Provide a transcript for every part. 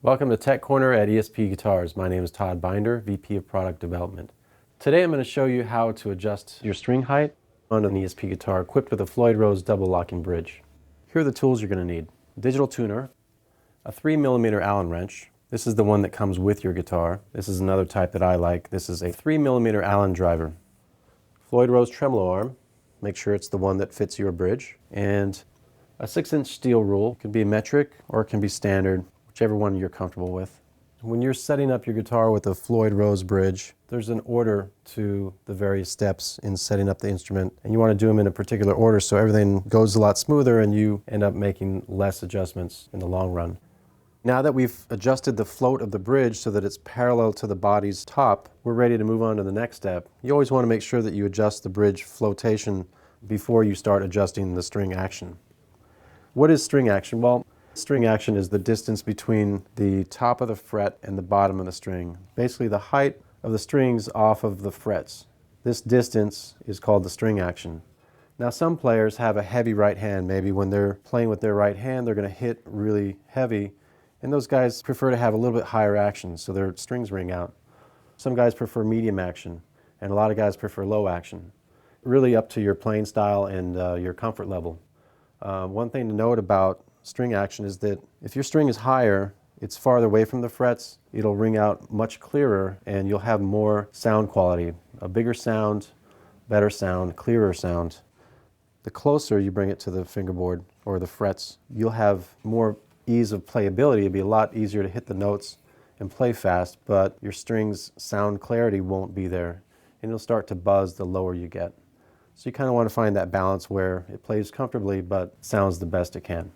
Welcome to Tech Corner at ESP Guitars. My name is Todd Binder, VP of Product Development. Today I'm going to show you how to adjust your string height on an ESP guitar equipped with a Floyd Rose double locking bridge. Here are the tools you're going to need. Digital tuner, a 3mm Allen wrench. This is the one that comes with your guitar. This is another type that I like. This is a 3mm Allen driver. Floyd Rose tremolo arm. Make sure it's the one that fits your bridge. And a 6-inch steel rule. It can be metric or it can be standard, whichever one you're comfortable with. When you're setting up your guitar with a Floyd Rose bridge, there's an order to the various steps in setting up the instrument, and you want to do them in a particular order so everything goes a lot smoother and you end up making less adjustments in the long run. Now that we've adjusted the float of the bridge so that it's parallel to the body's top, we're ready to move on to the next step. You always want to make sure that you adjust the bridge flotation before you start adjusting the string action. What is string action? Well, string action is the distance between the top of the fret and the bottom of the string. Basically the height of the strings off of the frets. This distance is called the string action. Now some players have a heavy right hand. Maybe when they're playing with their right hand they're going to hit really heavy, and those guys prefer to have a little bit higher action so their strings ring out. Some guys prefer medium action, and a lot of guys prefer low action. Really up to your playing style and your comfort level. One thing to note about string action is that if your string is higher, it's farther away from the frets, it'll ring out much clearer and you'll have more sound quality. A bigger sound, better sound, clearer sound. The closer you bring it to the fingerboard or the frets, you'll have more ease of playability. It'll be a lot easier to hit the notes and play fast, but your string's sound clarity won't be there and it'll start to buzz the lower you get. So you kind of want to find that balance where it plays comfortably but sounds the best it can.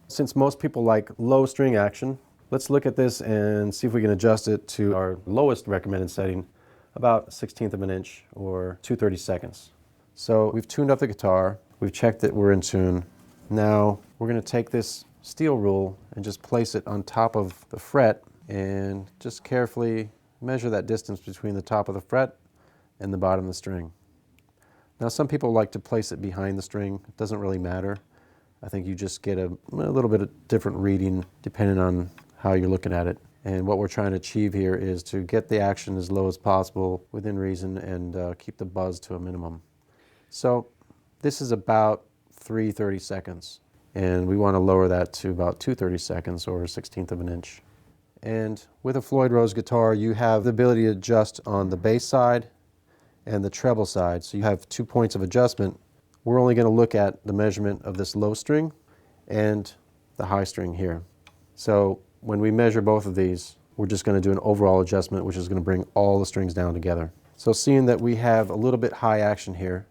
Since most people like low string action, let's look at this and see if we can adjust it to our lowest recommended setting, about 1/16 of an inch or 2/32. So we've tuned up the guitar, we've checked that we're in tune. Now we're going to take this steel rule and just place it on top of the fret and just carefully measure that distance between the top of the fret and the bottom of the string. Now some people like to place it behind the string. It doesn't really matter. I think you just get a little bit of different reading depending on how you're looking at it. And what we're trying to achieve here is to get the action as low as possible within reason and keep the buzz to a minimum. So this is about 3/32, and we want to lower that to about 2/32 or 1/16 of an inch. And with a Floyd Rose guitar, you have the ability to adjust on the bass side and the treble side. So you have 2 points of adjustment. We're only going to look at the measurement of this low string and the high string here. So when we measure both of these, we're just going to do an overall adjustment, which is going to bring all the strings down together. So seeing that we have a little bit high action here,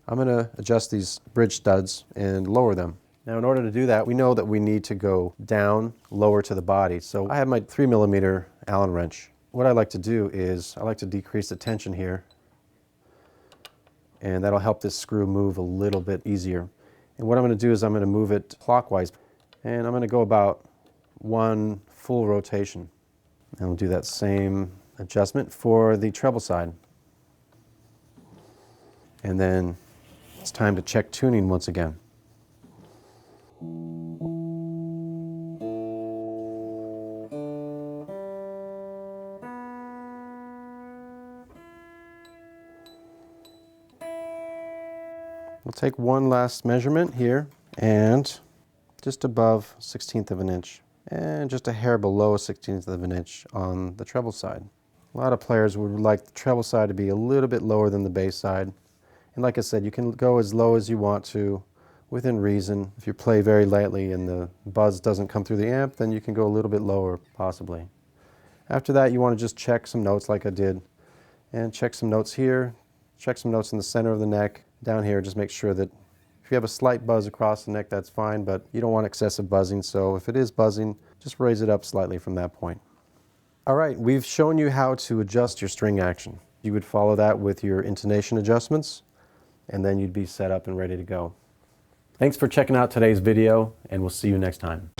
I'm going to adjust these bridge studs and lower them. Now in order to do that, we know that we need to go down, lower to the body. So I have my 3mm Allen wrench. What I like to do is I like to decrease the tension here, and that'll help this screw move a little bit easier. And what I'm going to do is I'm going to move it clockwise, and I'm going to go about 1 full rotation. And we'll do that same adjustment for the treble side. And then it's time to check tuning once again. We'll take one last measurement here, and just above 1/16 of an inch, and just a hair below 1/16 of an inch on the treble side. A lot of players would like the treble side to be a little bit lower than the bass side. And like I said, you can go as low as you want to, within reason. If you play very lightly and the buzz doesn't come through the amp, then you can go a little bit lower, possibly. After that, you want to just check some notes like I did, and check some notes here, check some notes in the center of the neck. Down here, just make sure that if you have a slight buzz across the neck, that's fine, but you don't want excessive buzzing, so if it is buzzing, just raise it up slightly from that point. All right, we've shown you how to adjust your string action. You would follow that with your intonation adjustments, and then you'd be set up and ready to go. Thanks for checking out today's video, and we'll see you next time.